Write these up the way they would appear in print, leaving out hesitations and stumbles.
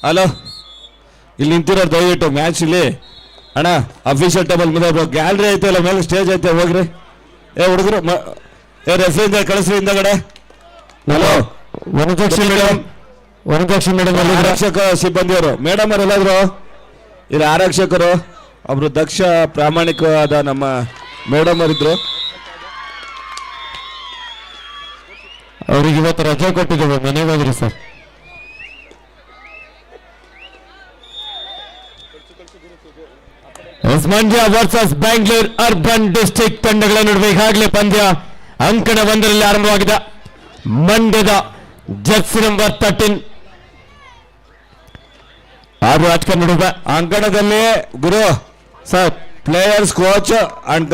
Hello, ಇಲ್ಲಿ ನಿಂತಿರೋರು ದಯವಿಟ್ಟು match ಇಲ್ಲಿ ಅಣ್ಣ ಅಫಿಷಿಯಲ್ ಟೇಬಲ್ ಮುಂದೆ ಗ್ಯಾಲರಿ ಐತೆ ಮೇಲೆ ಸ್ಟೇಜ್ ಐತೆ ಹೋಗ್ರಿ. ಹುಡುಗರು ರೆಫ್ರಿಯಿಂದ ಕಳಿಸ್ರಿ ಹಿಂದಗಡೆ. ಹಲೋ, ವನದಕ್ಷಿಣ ಮೇಡಮ್ ಆರಕ್ಷಕ ಸಿಬ್ಬಂದಿಯವರು ಮೇಡಮ್ ಅವರು ಎಲ್ಲಾದ್ರು ಇಲ್ಲಿ ಆರಕ್ಷಕರು ಒಬ್ರು ದಕ್ಷ ಪ್ರಾಮಾಣಿಕವಾದ ನಮ್ಮ ಮೇಡಮ್ ಅವರಿದ್ರು. ಅವ್ರಿಗೆ ಇವತ್ತು ರಜೆ ಕೊಟ್ಟಿದ್ದೇವೆ, ಮನೆಗೆ ಹೋದ್ರಿ sir. Mandya versus Bangalore urban district ತಂಡಗಳ ನಡುವೆ ಈಗಾಗಲೇ ಪಂದ್ಯ ಅಂಕಣ 1ರಲ್ಲಿ ಆರಂಭವಾಗಿದೆ. ಮಂಡ್ಯದ ಜರ್ಸಿ ನಂಬರ್ 13 6 ಆಟಗಾರ ನಡುವೆ ಅಂಕಣದಲ್ಲಿ ಗುರು ಸರ್ ಪ್ಲೇಯರ್ಸ್ ಕೋಚ್ ಅಂಡ್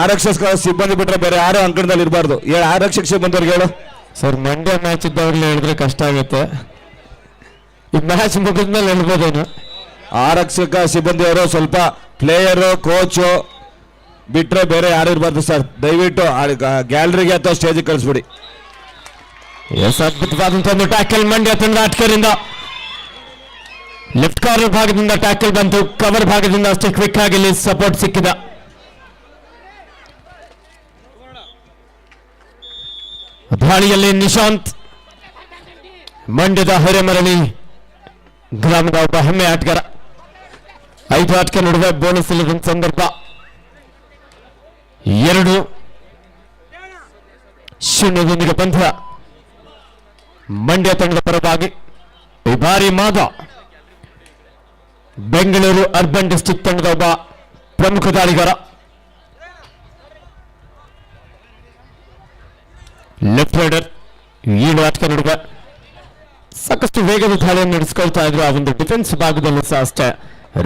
ಆರಕ್ಷಕ ಸಿಬ್ಬಂದಿ ಬಿಟ್ರೆ ಬೇರೆ ಯಾರು ಅಂಕಣದಲ್ಲಿ ಇರಬಾರ್ದು. ಆರಕ್ಷಕ ಸಿಬ್ಬಂದಿಯವ್ರಿಗೆ ಹೇಳು ಸರ್. ಮಂಡ್ಯ ಮ್ಯಾಚ್ ಇದ್ದವ್ರಿಗೆ ಹೇಳಿದ್ರೆ ಕಷ್ಟ ಆಗುತ್ತೆ. ಈ ಮ್ಯಾಚ್ ಮುಗಿದ್ಮೇಲೆ ಹೇಳ್ಬೋದೇನು. ಆರಕ್ಷಕ ಸಿಬ್ಬಂದಿಯವರು ಸ್ವಲ್ಪ ಪ್ಲೇಯರು ಕೋಚು ಬಿಟ್ರೆ ಬೇರೆ ಯಾರು ಇರಬಾರ್ದು ಸರ್. ದಯವಿಟ್ಟು ಗ್ಯಾಲರಿಗೆ ಅಥವಾ ಸ್ಟೇಜಿಗೆ ಕಳಿಸ್ಬಿಡಿ. ಅದ್ಭುತವಾದಂತಹ ಒಂದು ಟ್ಯಾಕಲ್ ಮಂಡ್ಯ ತಂಡ ಆಟಗಾರರಿಂದ. ಲೆಫ್ಟ್ ಕಾರ್ನರ್ ಭಾಗದಿಂದ ಟ್ಯಾಕಲ್ ಬಂತು, ಕವರ್ ಭಾಗದಿಂದ ಅಷ್ಟೇ ಕ್ವಿಕ್ ಆಗಿ ಇಲ್ಲಿ ಸಪೋರ್ಟ್ ಸಿಕ್ಕಿದ. ದಾಳಿಯಲ್ಲಿ ನಿಶಾಂತ್, ಮಂಡ್ಯದ ಹಿರೇಮರಳಿ ಗ್ರಾಮದ ಒಬ್ಬ ಹೆಮ್ಮೆ ಆಟಗಾರ. 5 ಆಟಗಾರ ನಡುವೆ ಬೋನಸ್ ಇಲ್ಲದ ಸಂದರ್ಭ. 2-0 ಪಂದ್ಯ ಮಂಡ್ಯ ತಂಡದ ಪರವಾಗಿ. ಈ ಬಾರಿ ಮಾದ ಬೆಂಗಳೂರು ಅರ್ಬನ್ ಡಿಸ್ಟ್ರಿಕ್ಟ್ ತಂಡದ ಒಬ್ಬ ಪ್ರಮುಖ ದಾಳಿಗಾರ. Left rider. 7 ಆಟಗಾರ ನಡುವೆ ಸಾಕಷ್ಟು ವೇಗದ ದಾಳಿಯನ್ನು ನಡೆಸಿಕೊಳ್ತಾ ಇದ್ರು. ಆ ಒಂದು ಡಿಫೆನ್ಸ್ ಭಾಗದಲ್ಲೂ ಸಹ ಅಷ್ಟೇ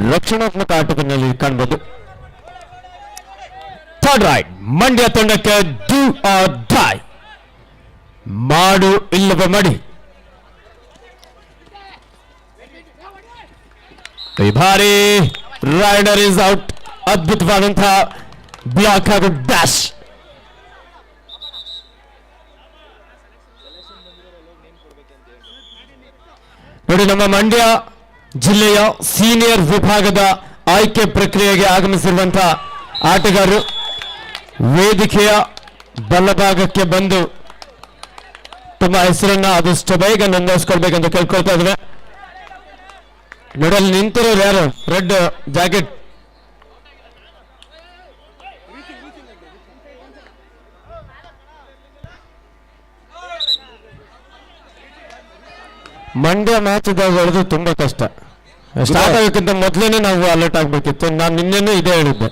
ರಕ್ಷಣಾತ್ಮಕ ಆಟದಲ್ಲಿ ಕಾಣಬಹುದು. ಥರ್ಡ್ ರೈಡ್ ಮಂಡ್ಯ ತಂಡಕ್ಕೆ ಡೂ ಆರ್ ಡೈ, ಮಾಡು ಇಲ್ಲವೇ ಮಡಿ. ಈ ಬಾರಿ ರೈಡರ್ ಇಸ್ ಔಟ್. ಅದ್ಭುತವಾದಂತಹ ಬ್ಲಾಕ್ ಹಾಗೂ ಡ್ಯಾಶ್. ನೋಡಿ, ನಮ್ಮ ಮಂಡ್ಯ ಜಿಲ್ಲೆಯ ಸೀನಿಯರ್ ವಿಭಾಗದ ಆಯ್ಕೆ ಪ್ರಕ್ರಿಯೆಗೆ ಆಗಮಿಸಿರುವಂತಹ ಆಟಗಾರರು ವೇದಿಕೆಯ ಬಲಭಾಗಕ್ಕೆ ಬಂದು ತಮ್ಮ ಹೆಸರನ್ನ ಆದಷ್ಟು ಬೇಗ ನೋಂದಾಯಿಸ್ಕೊಳ್ಬೇಕಂತ ಕೇಳ್ಕೊಳ್ತಾ ಇದ್ರೆ. ನೋಡಲ್ಲಿ ನಿಂತಿರೋರು ಯಾರು? Red jacket. ಮಂಡ್ಯ ಮ್ಯಾಚ್ ಇದ್ದಾಗ ಹೇಳೋದು ತುಂಬಾ ಕಷ್ಟ. ಸ್ಟಾರ್ಟ್ ಆಗೋಕ್ಕಿಂತ ಮೊದಲೇನೆ ನಾವು ಅಲರ್ಟ್ ಆಗ್ಬೇಕಿತ್ತು. ನಾನು ನಿನ್ನೆನೂ ಇದೇ ಹೇಳಿದ್ದೆ.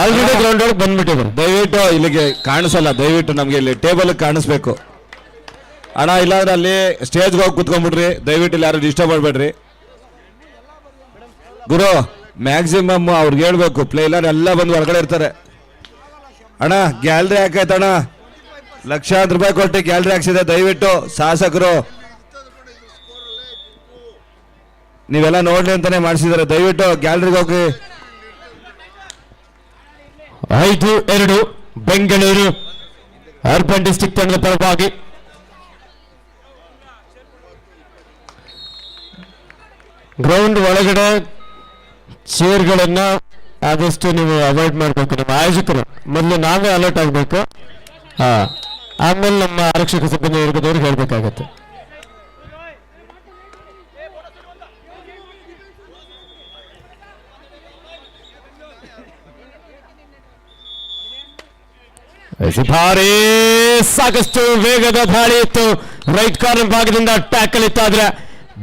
ಆಲ್ರೆಡಿ ಗ್ರೌಂಡ್ ಒಳಗೆ ಬಂದ್ಬಿಟ್ಟಿದ್ರು. ದಯವಿಟ್ಟು ಇಲ್ಲಿಗೆ ಕಾಣಿಸಲ್ಲ, ದಯವಿಟ್ಟು ನಮ್ಗೆ ಇಲ್ಲಿ ಟೇಬಲ್ ಕಾಣಿಸ್ಬೇಕು ಅಣ್ಣ. ಇಲ್ಲಾಂದ್ರೆ ಅಲ್ಲಿ ಸ್ಟೇಜ್ಗೆ ಹೋಗಿ ಕುತ್ಕೊಂಡ್ಬಿಡ್ರಿ. ದಯವಿಟ್ಟು ಇಲ್ಲಿ ಯಾರು ಡಿಸ್ಟರ್ಬ್ ಮಾಡಬೇಡ್ರಿ ಗುರು. ಮ್ಯಾಕ್ಸಿಮಮ್ ಅವ್ರಿಗೆ ಹೇಳ್ಬೇಕು, ಪ್ಲೇಯರ್ ಎಲ್ಲ ಬಂದು ಹೊರಗಡೆ ಇರ್ತಾರೆ. ಅಣ್ಣ ಗ್ಯಾಲರಿ ಹಾಕೈತಣ್ಣ, ಲಕ್ಷಾಂತರ ರೂಪಾಯಿ ಕೊಟ್ಟು ಗ್ಯಾಲರಿ ಹಾಕ್ಸಿದೆ. ದಯವಿಟ್ಟು ಶಾಸಕರು ನೀವೆಲ್ಲ ನೋಡ್ಲಿ ಅಂತಾನೆ ಮಾಡಿಸಿದ್ದಾರೆ. ದಯವಿಟ್ಟು ಗ್ಯಾಲರಿಗೆ ಹೋಗಿ. 5-2 ಬೆಂಗಳೂರು ಅರ್ಬನ್ ಡಿಸ್ಟ್ರಿಕ್ಟ್ ತಂಡದ ಪರವಾಗಿ. ಗ್ರೌಂಡ್ ಒಳಗಡೆ ಚೇರ್ಗಳನ್ನ ಆದಷ್ಟು ನೀವು ಅವಾಯ್ಡ್ ಮಾಡಬೇಕು. ನಮ್ಮ ಆಯೋಜಕರು ಮೊದಲು ನಾವೇ ಅಲರ್ಟ್ ಆಗಬೇಕು, ಆಮೇಲೆ ನಮ್ಮ ಆರಕ್ಷಕ ಸಿಬ್ಬಂದಿ ವರ್ಗದವ್ರಿಗೆ ಹೇಳ್ಬೇಕಾಗತ್ತೆ. ಭಾರಿ ಸಾಕಷ್ಟು ವೇಗದ ದಾಳಿ ಇತ್ತು. ರೈಟ್ ಕಾರ್ನರ್ ಭಾಗದಿಂದ ಟ್ಯಾಕಲ್ ಇತ್ತಾದ್ರೆ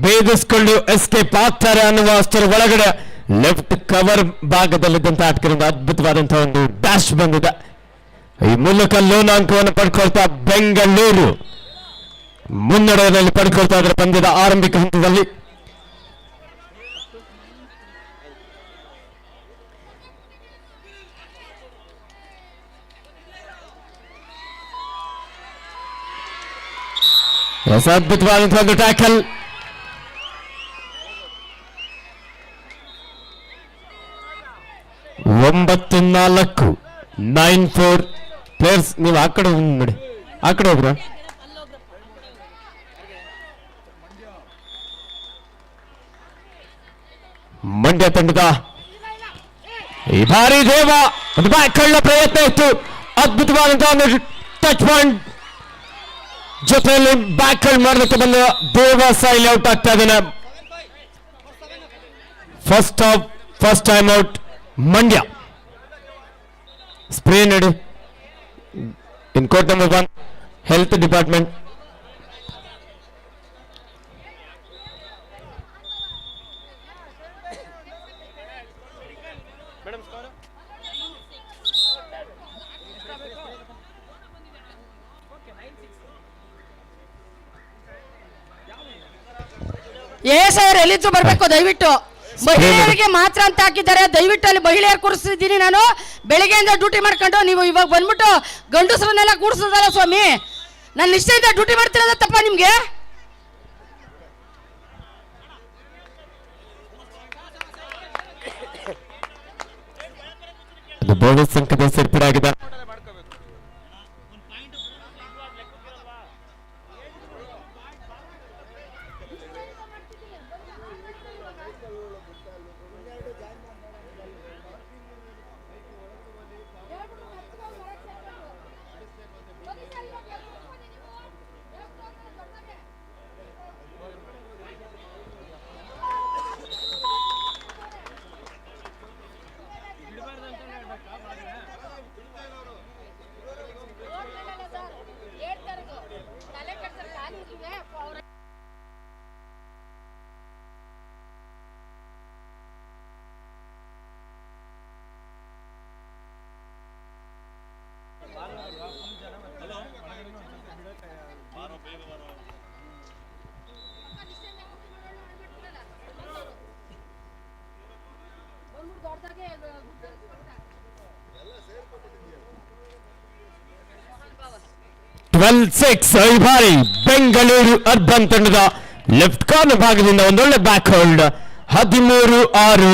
ಭೇದಿಸಿಕೊಂಡು ಎಸ್ಕೇಪ್ ಆಗ್ತಾರೆ ಅನ್ನುವ ಅಷ್ಟರ ಒಳಗಡೆ ಲೆಫ್ಟ್ ಕವರ್ ಭಾಗದಲ್ಲಿದ್ದಂತ ಆಟಗಾರರಿಂದ ಅದ್ಭುತವಾದಂತಹ ಒಂದು ಡ್ಯಾಶ್ ಬಂದಿದೆ. ಈ ಮೂಲಕ ಲೋನ್ ಅಂಕವನ್ನು ಪಡ್ಕೊಳ್ತಾ ಬೆಂಗಳೂರು ಮುನ್ನಡೆಯಲ್ಲಿ ಪಡ್ಕೊಳ್ತಾ ಇದ್ದಾರೆ ಪಂದ್ಯದ ಆರಂಭಿಕ ಹಂತದಲ್ಲಿ. ಅದ್ಭುತವಾದಂತಹ ಒಂದು ಟ್ಯಾಕಲ್. ಒಂಬತ್ತು 9-4 ಪ್ಲೇಯರ್ಸ್. ನೀವು ಆ ಕಡೆ ನೋಡಿ, ಆ ಕಡೆ ಹೋಗ್ರ. ಮಂಡ್ಯ ತಂಡದ ಈ ಬಾರಿ ದೇವ ಒಂದು ಬ್ಯಾಕ್ ಕಳ್ಳ ಪ್ರಯತ್ನ ಇತ್ತು. ಅದ್ಭುತವಾದಂತಹ ಒಂದು ಟಚ್ ಪಾಯಿಂಟ್ ಜೊತೆಯಲ್ಲಿ ಬ್ಯಾಕ್ ಕಳ್ ಮಾಡಲಿಕ್ಕೆ ಬಂದ ದೇವ ಸಾಯಿಲ್ ಔಟ್ ಆಗ್ತಾ ಇದ್ದಾನೆ. First time out Mandya. ಸ್ಪ್ರೇ ನಡಿ in court number 1 health department. Sir ಎಲ್ಲಿಂದ ಬರ್ಬೇಕು ದಯವಿಟ್ಟು. ಮಹಿಳೆಯರಿಗೆ ಮಾತ್ರ ಅಂತ ಹಾಕಿದ್ದಾರೆ, ದಯವಿಟ್ಟು ಅಲ್ಲಿ ಮಹಿಳೆಯರು ಕೂರಿಸ್ತಿದ್ದೀನಿ ನಾನು. ಬೆಳಿಗ್ಗೆಯಿಂದ ಡ್ಯೂಟಿ ಮಾಡ್ಕೊಂಡು ನೀವು ಇವಾಗ ಬಂದ್ಬಿಟ್ಟು ಗಂಡಸರನ್ನೆಲ್ಲ ಕೂರಿಸೋದಲ್ಲ ಸ್ವಾಮಿ. ನಾನು ನಿಷ್ಠೆಯಿಂದ ಡ್ಯೂಟಿ ಮಾಡ್ತಿರೋದ ತಪ್ಪ ನಿಮ್ಗೆ? ಬೋನಸ್ ಸಂಖ್ಯೆ ಸೇರ್ಪಡೆಯಾಗಿದೆ. ಈ ಬಾರಿ ಬೆಂಗಳೂರು ಅರ್ಬನ್ ತಂಡದ ಲೆಫ್ಟ್ ಕಾರ್ನರ್ ಭಾಗದಿಂದ ಒಂದೊಳ್ಳೆ ಬ್ಯಾಕ್ ಹೋಲ್ಡ್. 13-6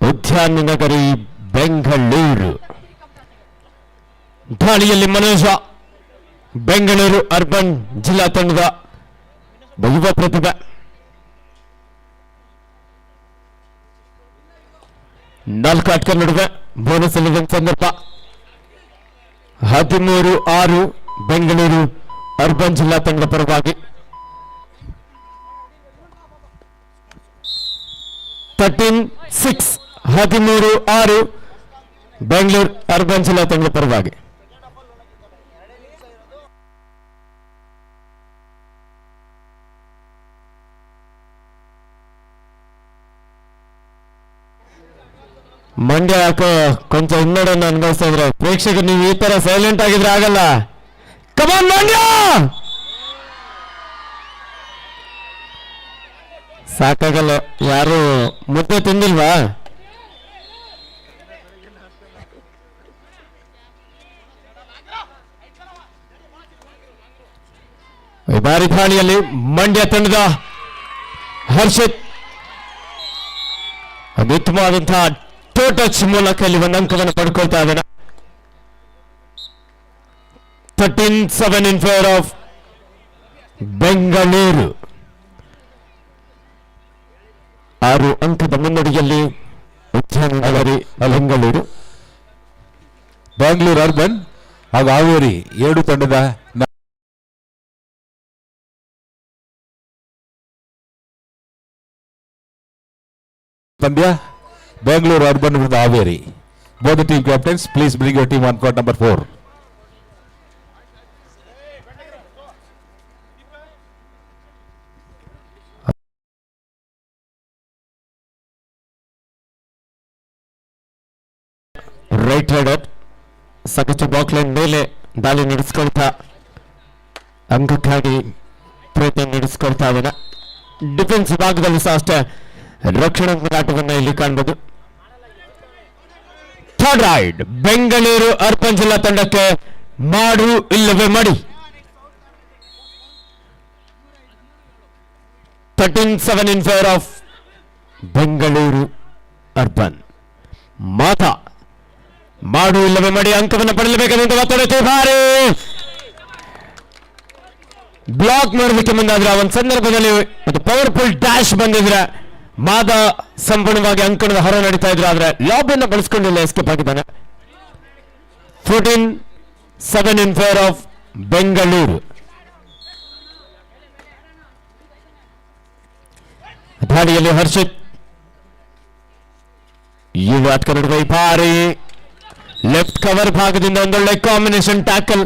ಉದ್ಯಾನ ನಗರಿ ಬೆಂಗಳೂರು. ದಾಳಿಯಲ್ಲಿ ಮನೋಜ ಬೆಂಗಳೂರು ಅರ್ಬನ್ ಜಿಲ್ಲಾ ತಂಡದ ಯುವ ಪ್ರತಿಭೆ. 4 ಆಟಗಾರರ ನಡುವೆ ಬೋನಸ್ ಅಲ್ಲಿ ಸಂದರ್ಭ. 13-6 ಬೆಂಗಳೂರು ಅರ್ಬನ್ ಜಿಲ್ಲಾ ತಂಡದ ಪರವಾಗಿ. 13-6 13-6 ಬೆಂಗಳೂರು ಅರ್ಬನ್ ಜಿಲ್ಲಾ ತಂಡದ ಪರವಾಗಿ. ಮಂಡ್ಯ ಯಾಕೋ ಕೊಂಚ ಹಿನ್ನಡೆಯನ್ನು ಅನುಭವಿಸ್ತಾ ಇದ್ರೆ ಪ್ರೇಕ್ಷಕರು ನೀವು ಈ ತರ ಸೈಲೆಂಟ್ ಆಗಿದ್ರೆ ಆಗಲ್ಲ. ಕಮಾನ್ ಮಂಡ್ಯ, ಸಾಕಾಗಲ್ಲ. ಯಾರು ಮುದ್ದೆ ತಿಂದಿಲ್ವಾ? ಈ ಬಾರಿ ದಾಳಿಯಲ್ಲಿ ಮಂಡ್ಯ ತಂಡದ ಹರ್ಷಿತ್ ಅತ್ಯುತ್ತಮವಾದಂತಹ ಟಚ್ ಮೂಲಕ ಇಲ್ಲಿ ಒಂದು ಅಂಕವನ್ನು ಪಡ್ಕೊಳ್ತಾ ಇದ್ದಾನೆ. 13-7 in favor of ಬೆಂಗಳೂರು. 6 ಅಂಕದ ಮುನ್ನಡೆಯಲ್ಲಿ ಉದ್ಯಾನ ನಗರಿ ಬೆಂಗಳೂರು. ಬೆಂಗಳೂರು ಅರ್ಬನ್ ಹಾಗೂ ಹಾವೇರಿ 2 ತಂಡದ ಪಂದ್ಯ. ಬೆಂಗಳೂರು ಅರ್ಬನ್ ವಿರುದ್ಧ Haveri. Both the team captains, please bring your team on court number 4. Right raider ಸಾಕಷ್ಟು ಬಾಕ್ಲೈನ್ ಮೇಲೆ ದಾಳಿ ನಡೆಸಿಕೊಳ್ತಾ ಅಂಕಕ್ಕಾಗಿ ಪ್ರಯತ್ನ ನಡೆಸಿಕೊಳ್ತಾ ಇದ್ದಾನೆ. ಡಿಫೆನ್ಸ್ ಭಾಗದಲ್ಲಿ ಸಹ ಅಷ್ಟೇ ರಕ್ಷಣಾ ಹೋರಾಟವನ್ನು ಇಲ್ಲಿ ಕಾಣಬಹುದು. ಥರ್ಡ್ ರೈಡ್ ಬೆಂಗಳೂರು ಅರ್ಬನ್ ಜಿಲ್ಲಾ ತಂಡಕ್ಕೆ ಮಾಡು ಇಲ್ಲವೇ ಮಾಡಿ. 13-7 in favor of Bengaluru urban. ಮಾತಾ ಮಾಡು ಇಲ್ಲವೇ ಮಾಡಿ ಅಂಕವನ್ನು ಪಡೆಯಲೇಬೇಕಾದಂತ ಒತ್ತಡ ಭಾರಿ ಬ್ಲಾಕ್ ಮಾಡೋದಕ್ಕೆ ಮುಂದಾದ್ರೆ ಒಂದು ಸಂದರ್ಭದಲ್ಲಿ ಒಂದು ಪವರ್ಫುಲ್ ಡ್ಯಾಶ್ ಬಂದಿದ್ರೆ ಮಾದ ಸಂಪೂರ್ಣವಾಗಿ ಅಂಕಣದ ಹೊರ ನಡೀತಾ ಇದ್ರು, ಆದ್ರೆ ಲಾಬಿಯನ್ನು ಬಳಸ್ಕೊಂಡಿಲ್ಲ, ಎಸ್ಕೇಪ್ ಆಗಿದ್ದಾನೆ. 14-7 ಇನ್ ಫೇವರ್ ಆಫ್ ಬೆಂಗಳೂರು. ದಾಳಿಯಲ್ಲಿ ಹರ್ಷಿತ್ ಇವು ಆಟಕ ನಡುವೆ ಭಾರಿ ಲೆಫ್ಟ್ ಕವರ್ ಭಾಗದಿಂದ ಒಂದೊಳ್ಳೆ ಕಾಂಬಿನೇಷನ್ ಟ್ಯಾಕಲ್.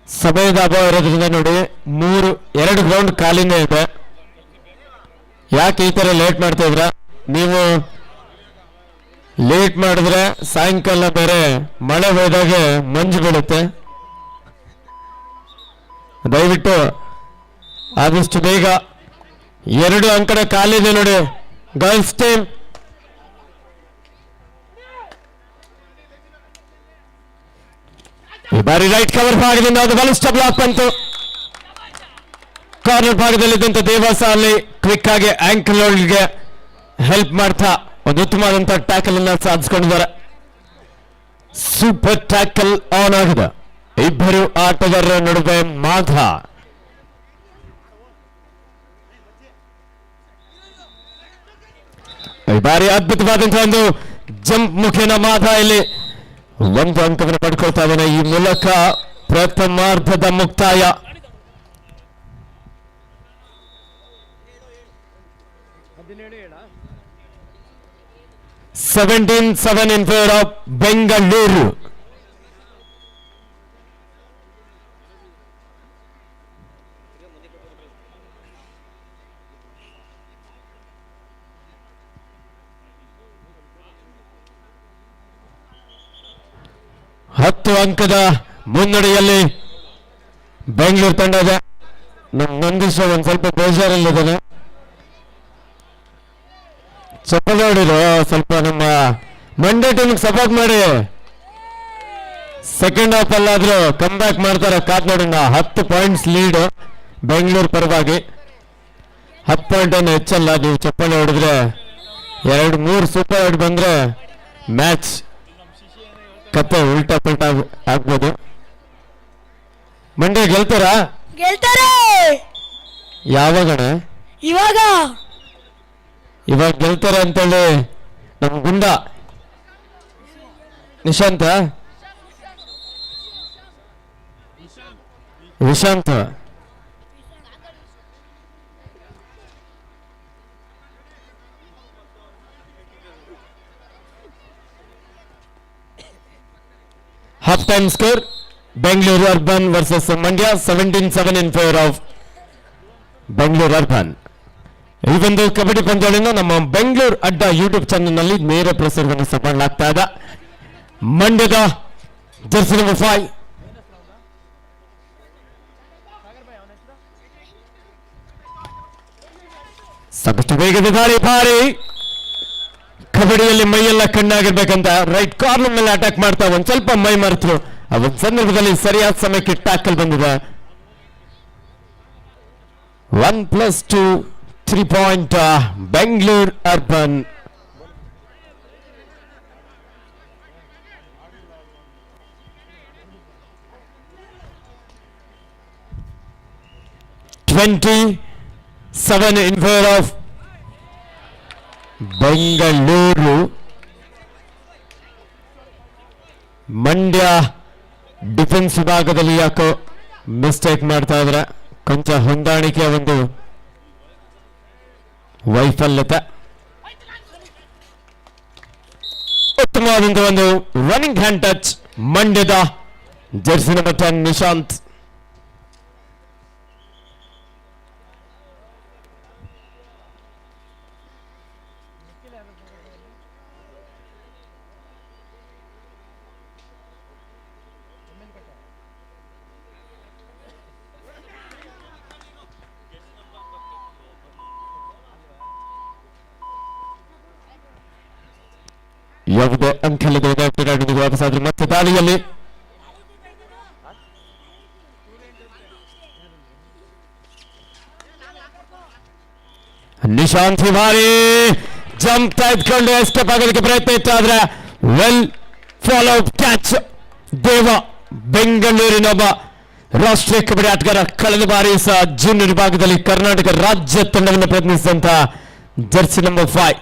ಸಮಯದ ಅಭಾವ ಇರೋದ್ರಿಂದ ನೋಡಿ 2 ಗ್ರೌಂಡ್ ಖಾಲಿನೇ ಇದೆ. ಯಾಕೆ ಈ ತರ ಲೇಟ್ ಮಾಡ್ತಾ ಇದ್ರ? ನೀವು ಲೇಟ್ ಮಾಡಿದ್ರೆ ಸಾಯಂಕಾಲ ಬೇರೆ ಮಳೆ ಹೋದಾಗ ಮಂಜು ಬೀಳುತ್ತೆ. ದಯವಿಟ್ಟು ಆದಷ್ಟು ಬೇಗ 2 ಅಂಕಣ ಖಾಲಿದೆ ನೋಡಿ ಗರ್ಲ್ಸ್ ಟೀಮ್. ಈ ಬಾರಿ ರೈಟ್ ಕವರ್ ಭಾಗದಿಂದ ಅದು ಬಲಿಷ್ಠ ಬ್ಲಾಕ್ ಬಂತು. ಕಾರ್ನರ್ ಭಾಗದಲ್ಲಿದ್ದಂತ ದೇವಾಸ ಅಲ್ಲಿ ಕ್ವಿಕ್ ಆಗಿ ಆಂಕಲ್ ಹೋಲ್ಡ್ಗೆ ಹೆಲ್ಪ್ ಮಾಡ್ತಾ ಒಂದು ಉತ್ತಮವಾದಂತಹ ಟ್ಯಾಕಲ್ ಅನ್ನ ಸಾಧಿಸಿಕೊಂಡಿದ್ದಾರೆ. ಸೂಪರ್ ಟ್ಯಾಕಲ್ ಆನ್ ಆಗಿದೆ ಇಬ್ಬರು ಆಟಗಾರರ ನಡುವೆ. ಮಾಧ ಈ ಬಾರಿ ಅದ್ಭುತವಾದಂತಹ ಒಂದು ಜಂಪ್ ಮುಖೇನ ಮಾಧ ಇಲ್ಲಿ 1 ಅಂಕವನ್ನು ಪಡ್ಕೊಳ್ತಾ ಇದ್ದಾನೆ. ಈ ಮೂಲಕ ಪ್ರಥಮಾರ್ಧದ ಮುಕ್ತಾಯ. $17-7 in favor of ಬೆಂಗಳೂರು. ಹತ್ತು ಅಂಕದ ಮುನ್ನಡೆಯಲ್ಲಿ ಬೆಂಗಳೂರು ತಂಡ ಇದೆ. ನಮ್ಮ ನಂದೀಶ್ ಒಂದ್ ಸ್ವಲ್ಪ ಬೇಜಾರಲ್ಲಿದ್ದಾನೆ. ಚಪ್ಪಲ್ ನೋಡಿದ್ರು ಸ್ವಲ್ಪ ನಮ್ಮ ಮಂಡ್ಯ ಟೀಮ್ಗೆ ಸಪೋರ್ಟ್ ಮಾಡಿ. ಸೆಕೆಂಡ್ ಹಾಫ್ ಅಲ್ಲಾದ್ರೂ ಕಮ್ ಬ್ಯಾಕ್ ಮಾಡ್ತಾರೆ. ಕಾತ್ ನೋಡೋಣ. 10 ಪಾಯಿಂಟ್ಸ್ ಲೀಡ್ ಬೆಂಗಳೂರು ಪರವಾಗಿ. 10 ಪಾಯಿಂಟ್ ಏನು ಹೆಚ್ಚಲ್ಲ. ನೀವು ಚಪ್ಪಲ್ ಹೊಡಿದ್ರೆ 2-3 ಸೂಪರ್ ಹಿಟ್ ಬಂದ್ರೆ ಮ್ಯಾಚ್ ಕತೆ ಉಲ್ಟಾ ಪಲ್ಟಾ ಆಗ್ಬೋದು. ಮಂಡ್ಯ ಗೆಲ್ತಾರಾ? ಗೆಲ್ತಾರೆ. ಯಾವಾಗಣ? ಇವಾಗ ಗೆಲ್ತಾರೆ ಅಂತೇಳಿ ನಮ್ ಗುಂಡ Nishant Vishant half time score Bengaluru urban versus Mandya 17-7 in favour of Bengaluru urban. ಈ ಒಂದು ಕಬಡ್ಡಿ ಪಂದ್ಯಾವಳಿಯನ್ನು ನಮ್ಮ ಬೆಂಗಳೂರು ಅಡ್ಡ ಯೂಟ್ಯೂಬ್ ಚಾನೆಲ್ ನಲ್ಲಿ ನೇರ ಪ್ರಸಾರವನ್ನು ಮಾಡಲಾಗ್ತಾ ಇದೆ. ಮಂಡ್ಯದ ಜರ್ಸಿ ನಂಬರ್ 5 ಸಾಕಷ್ಟು ವೇಗದ ದಾಳಿ. ಭಾರಿ ಕಬಡ್ಡಿಯಲ್ಲಿ ಮೈಯೆಲ್ಲ ಕಣ್ಣಾಗಿರ್ಬೇಕಂತ ರೈಟ್ ಕಾರ್ನರ್ ಮೇಲೆ ಅಟ್ಯಾಕ್ ಮಾಡ್ತಾ ಒಂದ್ ಸ್ವಲ್ಪ ಮೈ ಮರೆತರು. ಆ ಒಂದು ಸಂದರ್ಭದಲ್ಲಿ ಸರಿಯಾದ ಸಮಯಕ್ಕೆ ಟ್ಯಾಕಲ್ ಬಂದಿದೆ. 1+2 3 point Bengaluru urban. $27 in favor of Bengaluru. Mandya defence ವಿಭಾಗದಲ್ಲಿ ಯಾಕೋ ಮಿಸ್ಟೇಕ್ ಮಾಡ್ತಾ ಇದ್ರೆ, ಕೊಂಚ ಹೊಂದಾಣಿಕೆಯ ಒಂದು ವೈಫಲ್ಯತೆ. ಉತ್ತಮವಾದಂತಹ ಒಂದು ರನ್ನಿಂಗ್ ಹ್ಯಾಂಡ್ ಟಚ್ ಮಂಡ್ಯದ ಜರ್ಸಿ ನಂಬರ್ 10 ನಿಶಾಂತ್. ಯಾವುದೇ ಅಂಕಲಿದೆ ವಾಪಸ್ಸಾದ್ರೆ ಮತ್ತೆ ದಾಳಿಯಲ್ಲಿ ನಿಶಾಂತ್ ಭಾರಿ ಜಂಪ್ ತೆಗೆದುಕೊಂಡು ಎಸ್ಕೇಪ್ ಆಗೋದಕ್ಕೆ ಪ್ರಯತ್ನ ಇತ್ತು, ಆದ್ರೆ ವೆಲ್ ಫಾಲೋ ಕ್ಯಾಚ್. ದೇವ ಬೆಂಗಳೂರಿನೊಬ್ಬ ರಾಷ್ಟ್ರೀಯ ಕಬಡ್ಡಿ ಆಟಗಾರ. ಕಳೆದ ಬಾರಿ ಸಹ ಜೂನಿಯರ್ ವಿಭಾಗದಲ್ಲಿ ಕರ್ನಾಟಕ ರಾಜ್ಯ ತಂಡವನ್ನು ಪ್ರತಿನಿಧಿಸಿದಂತಹ ಜರ್ಸಿ ನಂಬರ್ 5.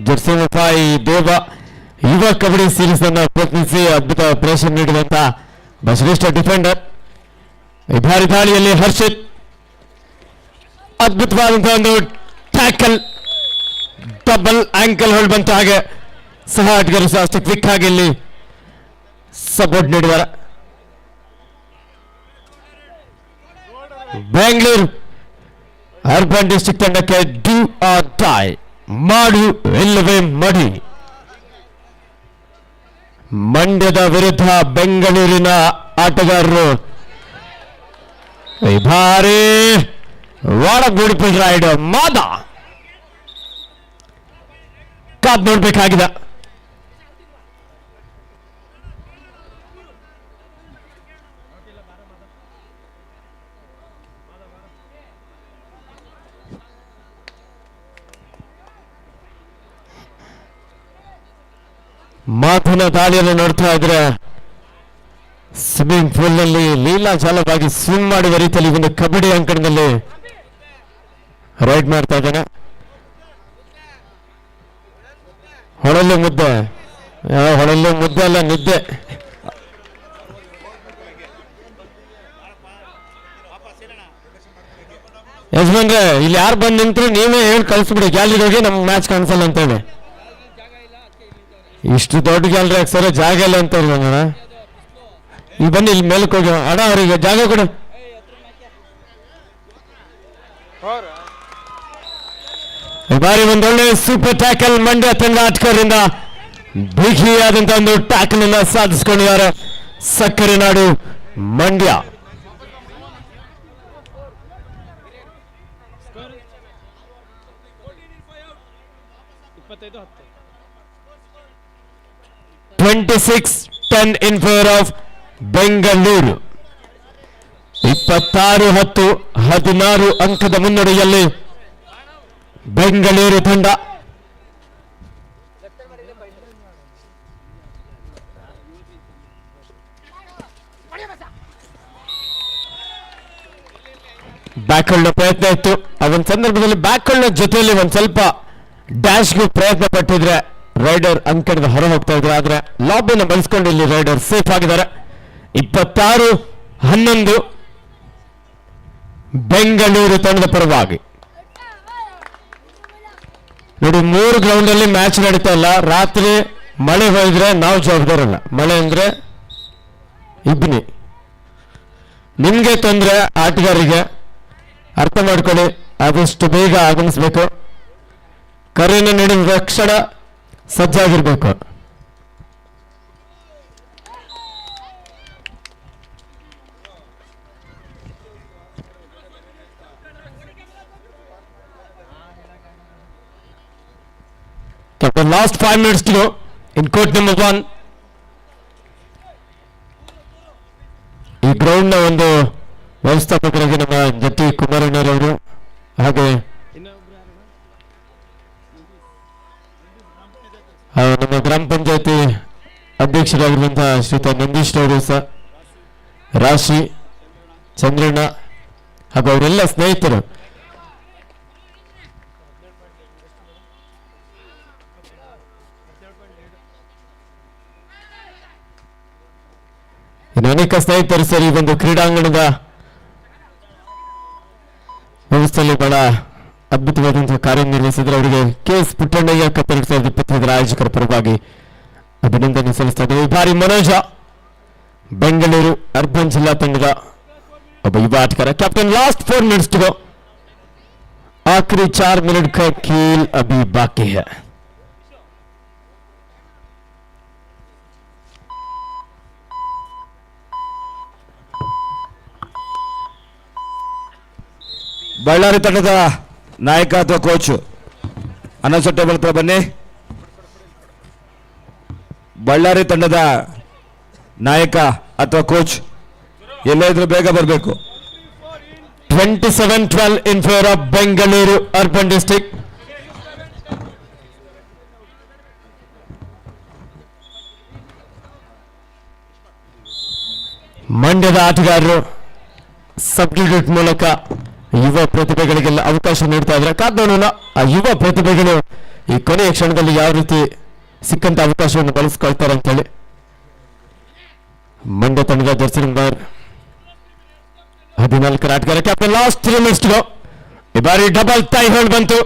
ಜರ್ಸಿ ನಂಬರ್ 5 ದೇವ ಯುವ ಕಬಡ್ಡಿ ಸೀರೀಸ್ ಅನ್ನು ಪ್ರಯತ್ನಿಸಿ ಅದ್ಭುತ ಪ್ರದರ್ಶನ ನೀಡಿದಂತಹ ಶ್ರೇಷ್ಠ ಡಿಫೆಂಡರ್. ಈ ಭಾರಿ ದಾಳಿಯಲ್ಲಿ ಹರ್ಷಿತ್ ಅದ್ಭುತವಾದಂತಹ ಒಂದು ಟ್ಯಾಕಲ್, ಡಬಲ್ ಆಂಕಲ್ ಹೋಲ್ಡ್ ಬಂತ. ಹಾಗೆ ಸಹ ಆಟಗಾರರು ಸಹ ಅಷ್ಟು ಕ್ವಿಕ್ ಆಗಿ ಇಲ್ಲಿ ಸಪೋರ್ಟ್ ನೀಡಿದ್ದಾರೆ. ಬೆಂಗಳೂರು ಅರ್ಬನ್ ಡಿಸ್ಟ್ರಿಕ್ಟ್ ತಂಡಕ್ಕೆ ಡೂ ಆರ್ ಟೈ, ಮಾಡು ಇಲ್ಲವೇ ಮಡಿ. ಮಂಡ್ಯದ ವಿರುದ್ಧ ಬೆಂಗಳೂರಿನ ಆಟಗಾರರು ಈ ಬಾರಿ ವಾಟ್ ಅ ಬ್ಯೂಟಿಫುಲ್ ರೈಡ್. ಮಾದ ಕಾದ್ ನೋಡ್ಬೇಕಾಗಿದೆ. ಮಾತಿನ ದಾಳಿಯನ್ನು ನೋಡ್ತಾ ಇದ್ರೆ ಸ್ವಿಮ್ಮಿಂಗ್ ಪೂಲ್ ನಲ್ಲಿ ಲೀಲಾಜಾಲವಾಗಿ ಸ್ವಿಮ್ ಮಾಡುವ ರೀತಿಯಲ್ಲಿ ಒಂದು ಕಬಡ್ಡಿ ಅಂಕಣದಲ್ಲಿ ರೈಡ್ ಮಾಡ್ತಾ ಇದ್ದಾನೆ. ಹೊಳಲು ಮುದ್ದೆ, ಹೊಳಲು ಮುದ್ದೆ ಅಲ್ಲ ನಿದ್ದೆ. ಯಜಮಾನ್ರೆ ಇಲ್ಲಿ ಯಾರು ಬಂದು ನಿಂತ್ರು ನೀವೇ ಹೇಳಿ ಕಳಿಸ್ಬಿಡಿ, ಗ್ಯಾಲರಿಗೆ ಹೋಗಿ ನಮ್ಗೆ ಮ್ಯಾಚ್ ಕಾಣಿಸಲ್ಲ ಅಂತ ಹೇಳಿ. ಇಷ್ಟು ದೊಡ್ಡ ಗ್ಯಾಲರಿ ಹಾಕ್ಸಾರ ಜಾಗ ಇಲ್ಲ ಅಂತ ಹೇಳಿ ಅಣ್ಣ. ಇಲ್ಲಿ ಬನ್ನಿ, ಇಲ್ಲಿ ಮೇಲಕ್ಕೆ ಹೋಗಿ ಅಣ್ಣ ಅವರಿಗೆ ಜಾಗ ಕೊಡು. ಈ ಬಾರಿ ಒಂದೊಳ್ಳೆ ಸೂಪರ್ ಟ್ಯಾಕಲ್ ಮಂಡ್ಯ ತಂಡ ಆಟಗಾರರಿಂದ ಬಿಗಿಯಾದಂತ ಒಂದು ಟ್ಯಾಕಲ್ ಅನ್ನ ಸಾಧಿಸಿಕೊಂಡಿದ್ದಾರೆ ಸಕ್ಕರೆ ನಾಡು Mandya. 26-10 in favor of Bengaluru. 26-10 16 ಅಂಕದ ಮುನ್ನಡೆಯಲ್ಲಿ ಬೆಂಗಳೂರು ತಂಡ. ಬ್ಯಾಕ್ಹೋಲ್ಡ್ ಪ್ರಯತ್ನ ಇತ್ತು. ಆ ಒಂದು ಸಂದರ್ಭದಲ್ಲಿ ಬ್ಯಾಕ್ಹೋಲ್ಡ್ ಜೊತೆಯಲ್ಲಿ ಒಂದ್ ಸ್ವಲ್ಪ ಡ್ಯಾಶ್ಗೂ ಪ್ರಯತ್ನ ಪಟ್ಟಿದ್ರೆ ರೈಡರ್ ಅಂಕಣದ ಹೊರ ಹೋಗ್ತಾ ಇದ್ರು. ಆದ್ರೆ ಲಾಬಿನ ಬಳಸ್ಕೊಂಡು ಇಲ್ಲಿ ರೈಡರ್ ಸೇಫ್ ಆಗಿದ್ದಾರೆ. 26-11 ಬೆಂಗಳೂರು ತಂಡದ ಪರವಾಗಿ. ನೋಡಿ, 3 ಗ್ರೌಂಡ್ ಅಲ್ಲಿ ಮ್ಯಾಚ್ ನಡೀತಾ ಇಲ್ಲ. ರಾತ್ರಿ ಮಳೆ ಹೋದ್ರೆ ನಾವು ಜವಾಬ್ದಾರಲ್ಲ. ಮಳೆ ಅಂದ್ರೆ ಇಬ್ನಿ, ನಿಮ್ಗೆ ತೊಂದರೆ, ಆಟಗಾರರಿಗೆ ಅರ್ಥ ಮಾಡ್ಕೊಳ್ಳಿ. ಆದಷ್ಟು ಬೇಗ ಆಗಮಿಸ್ಬೇಕು. ಕರೆಯನ್ನು ನೀಡಿದ ತಕ್ಷಣ ಸಜ್ಜಾಗಿರ್ಬೇಕು. The last 5 minutes to go in court number 1. ಈ ಗ್ರೌಂಡ್ ನ ಒಂದು ವ್ಯವಸ್ಥಾಪಕರಾಗಿ ನಮ್ಮ ಜತಿ ಕುಮಾರಣ್ಣರವರು, ಹಾಗೆ ನಮ್ಮ ಗ್ರಾಮ ಪಂಚಾಯತಿ ಅಧ್ಯಕ್ಷರಾಗಿರುವಂತಹ ಶ್ರೀಯುತ ನಂದೀಶ್ ಅವರು ಸಹ, ರಾಶಿ, ಚಂದ್ರಣ್ಣ ಹಾಗೂ ಅವರೆಲ್ಲ ಸ್ನೇಹಿತರು. ಇನ್ನು ಅನೇಕ ಸ್ನೇಹಿತರು ಸರಿ ಒಂದು ಕ್ರೀಡಾಂಗಣದ ವ್ಯವಸ್ಥೆಯಲ್ಲಿ ಬಹಳ ಅದ್ಭುತವಾದಂತಹ ಕಾರ್ಯನಿರ್ವಹಿಸಿದ್ರೆ ಅವರಿಗೆ ಕೆ.ಎಸ್. ಪುಟ್ಟಣ್ಣಯ್ಯ ಕಪ್ 2025 ಆಯೋಜಕರ ಪರವಾಗಿ ಅಭಿನಂದನೆ ಸಲ್ಲಿಸ್ತಾ ಇದ್ದೇವೆ. ಈ ಬಾರಿ ಮನೋಜ ಬೆಂಗಳೂರು ಅರ್ಬನ್ ಜಿಲ್ಲಾ ತಂಡದ ಒಬ್ಬ ಯುವ ಆಟಗಾರ. Captain last 4 minutes to go, आखिरी 4 मिनट का खेल अभी बाकी है. ಬಳ್ಳಾರಿ ತಂಡದ ನಾಯಕ ಅಥವಾ ಕೋಚ್ ಅನೌನ್ಸರ್ ಟೇಬಲ್ ಹತ್ರ ಬನ್ನಿ. ಬಳ್ಳಾರಿ ತಂಡದ ನಾಯಕ ಅಥವಾ ಕೋಚ್ ಎಲ್ಲೇ ಇದ್ರೂ ಬೇಗ ಬರಬೇಕು. 27-12 in favor of Bengaluru urban district. ಮಂಡ್ಯದ ಆಟಗಾರರು ಸಬ್ಸ್ಟಿಟ್ಯೂಟ್ ಮೂಲಕ ಯುವ ಪ್ರತಿಭೆಗಳಿಗೆಲ್ಲ ಅವಕಾಶ ನೀಡ್ತಾ ಇದ್ದಾರೆ. ಕಾದೋಣ ಆ ಯುವ ಪ್ರತಿಭೆಗಳು ಈ ಕೊನೆಯ ಕ್ಷಣದಲ್ಲಿ ಯಾವ ರೀತಿ ಸಿಕ್ಕಂತ ಅವಕಾಶವನ್ನು ಬಳಸ್ಕೊಳ್ತಾರೆ ಅಂತ ಹೇಳಿ. ಮಂಡ್ಯ ತಂಡದ ಜರ್ಸಿ ನಂಬರ್ 14 ಆಟಗಾರ ಕ್ಯಾಪ್ಟನ್ ಲಾಸ್ಟ್ 3 minutes ಈ ಬಾರಿ ಡಬಲ್ ಟೈ ಹೋಲ್ಡ್ ಬಂತು.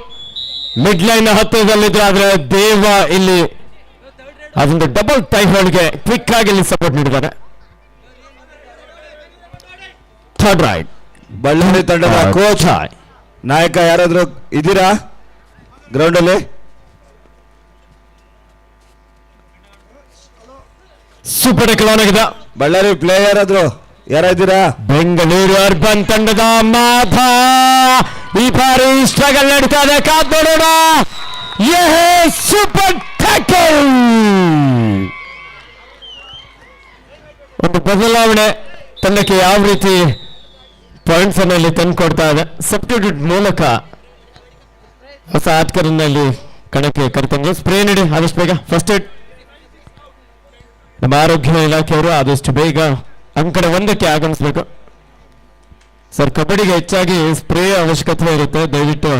ಮಿಡ್ ಲೈನ್ ಹತ್ತಿರದಲ್ಲಿದೆ, ಆದ್ರೆ ದೇವ ಇಲ್ಲಿ ಅದೊಂದು ಡಬಲ್ ಟೈ ಹೋಲ್ಡ್ಗೆ ಕ್ವಿಕ್ ಆಗಿ ಇಲ್ಲಿ ಸಪೋರ್ಟ್ ನೀಡಿದ್ದಾರೆ. ಥರ್ಡ್ ರೈಟ್ ಬಳ್ಳಾರಿ ತಂಡದ ಕೋಚ್ ನಾಯಕ ಯಾರಾದ್ರೂ ಇದ್ದೀರಾ ಗ್ರೌಂಡ್ ಅಲ್ಲಿ? ಸೂಪರ್ ಟೆಕಲ್ ಆನ್ ಆಗಿದೆ. ಬಳ್ಳಾರಿ ಪ್ಲೇಯರ್ ಆದ್ರು ಯಾರಿದ್ದೀರಾ? ಬೆಂಗಳೂರು ಅರ್ಬನ್ ತಂಡದ ಮಾಧ ಈ ಬಾರಿ ಸ್ಟ್ರಗಲ್ ನಡೀತಾ ಇದೆ. ಕಾದ್ ನೋಡೋಣ. ಸೂಪರ್ ಟ್ಯಾಕಲ್, ಒಂದು ಬದಲಾವಣೆ ತಂಡಕ್ಕೆ ಯಾವ ರೀತಿ ಪಾಯಿಂಟ್ಸ್ ಅನ್ನು ಇಲ್ಲಿ ತಂದು ಕೊಡ್ತಾ ಇದೆ. ಸಬ್ಸ್ಟಿಟ್ಯೂಟ್ ಮೂಲಕ ಹೊಸ ಆಟಗಾರನಲ್ಲಿ ಕಣಕ್ಕೆ ಕರೆತಂದು ಸ್ಪ್ರೇ ನೀಡಿ ಆದಷ್ಟು ಬೇಗ ಫಸ್ಟ್ ಏಡ್. ನಮ್ಮ ಆರೋಗ್ಯ ಇಲಾಖೆಯವರು ಆದಷ್ಟು ಬೇಗ ಅಂಕಣ 1ಕ್ಕೆ ಆಗಮಿಸಬೇಕು ಸರ್. ಕಬಡ್ಡಿಗೆ ಹೆಚ್ಚಾಗಿ ಸ್ಪ್ರೇ ಅವಶ್ಯಕತೆ ಇರುತ್ತೆ. ದಯವಿಟ್ಟು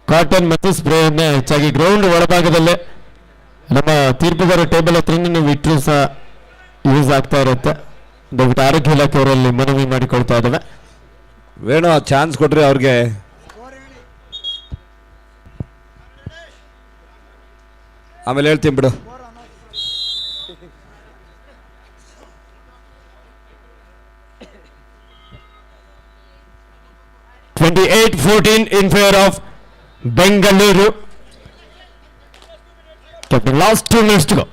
ಕಾಟನ್ ಮತ್ತು ಸ್ಪ್ರೇಯನ್ನ ಹೆಚ್ಚಾಗಿ ಗ್ರೌಂಡ್ ಒಳಭಾಗದಲ್ಲೇ ನಮ್ಮ ತೀರ್ಪುಗಾರ ಟೇಬಲ್ ಹತ್ರ ನೀವು ಇಟ್ಟರು ಸಹ ಯೂಸ್ ಆಗ್ತಾ ಇರುತ್ತೆ. ದಯವಿಟ್ಟು ಆರೋಗ್ಯ ಇಲಾಖೆಯವರಲ್ಲಿ ಮನವಿ ಮಾಡಿಕೊಳ್ತಾ ಇದ್ದಾವೆ. ವೇಣು ಚಾನ್ಸ್ ಕೊಟ್ರಿ ಅವ್ರಿಗೆ. ಆಮೇಲೆ ಹೇಳ್ತೀನಿ ಬಿಡು. in favor of Bengaluru. Captain last 2 minutes to go.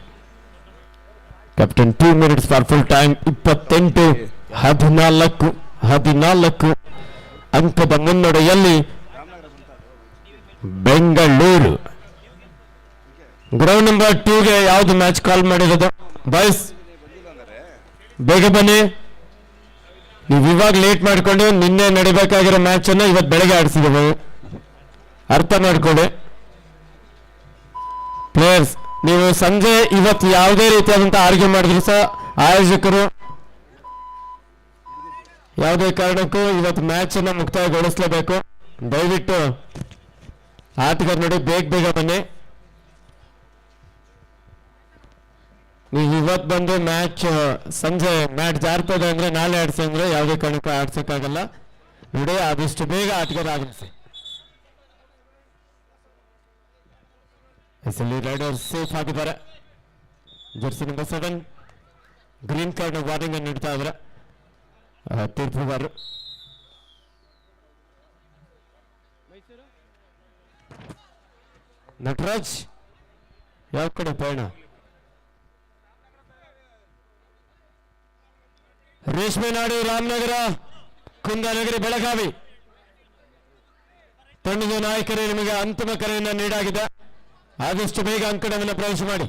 Captain 2 minutes for full time. 28-14 ಅಂಕದ ಮುನ್ನಡೆಯಲ್ಲಿ ಬೆಂಗಳೂರು. ಗ್ರೌಂಡ್ ನಂಬರ್ 2ಗೆ ಯಾವ್ದು ಮ್ಯಾಚ್ ಕಾಲ್ ಮಾಡಿರೋದು ಬಾಯ್ಸ್? ಬೇಗ ಬನ್ನಿ. ನೀವು ಇವಾಗ ಲೇಟ್ ಮಾಡಿಕೊಂಡು ನಿನ್ನೆ ನಡಿಬೇಕಾಗಿರೋ ಮ್ಯಾಚ್ ಅನ್ನು ಇವತ್ತು ಬೆಳಗ್ಗೆ ಆಡಿಸಿದ್ದೇವೆ, ಅರ್ಥ ಮಾಡ್ಕೊಳ್ಳಿ ಪ್ಲೇಯರ್ಸ್. ನೀವು ಸಂಜೆ ಇವತ್ತು ಯಾವುದೇ ರೀತಿಯಾದಂಥ ಆರ್ಗ್ಯೂ ಮಾಡಿದ್ರು ಸಹ ಆಯೋಜಕರು ಯಾವುದೇ ಕಾರಣಕ್ಕೂ ಇವತ್ತು ಮ್ಯಾಚ್ ಅನ್ನು ಮುಕ್ತಾಯಗೊಳಿಸಲೇಬೇಕು. ದಯವಿಟ್ಟು ಆಟಗಾರ ನೋಡಿ ಬೇಗ ಬನ್ನಿ. ನೀವು ಇವತ್ತು ಬಂದು ಮ್ಯಾಚ್ ಸಂಜೆ ಮ್ಯಾಚ್ ಜಾರ್ತದೆ ಅಂದ್ರೆ ನಾಳೆ ಆಡ್ಸಿ ಅಂದ್ರೆ ಯಾವುದೇ ಕಾರಣಕ್ಕೂ ಆಡ್ಸಕ್ಕಾಗಲ್ಲ. ನೋಡಿ ಆದಷ್ಟು ಬೇಗ ಆಟಗಾರ ಆಗಮಿಸಿ. ರೈಡರ್ ಸೇಫ್ ಆಗಿದ್ದಾರೆ. Jersey number 7 green card warning ಅನ್ನು ನೀಡ್ತಾ ಇದ್ದಾರೆ ತೀರ್ಪುಗಾರರು. ನಟರಾಜ್ ಯಾವ ಕಡೆ ಪಯಣ? ರೇಷ್ಮೆನಾಡು ರಾಮನಗರ, ಕುಂದಾನಗರಿ, ಬೆಳಗಾವಿ ತಂಡದ ನಾಯಕರೇ ನಿಮಗೆ ಅಂತಿಮ ಕರೆಯನ್ನು ನೀಡಲಾಗಿದೆ. ಆದಷ್ಟು ಬೇಗ ಅಂಕಣವನ್ನು ಪ್ರವೇಶ ಮಾಡಿ.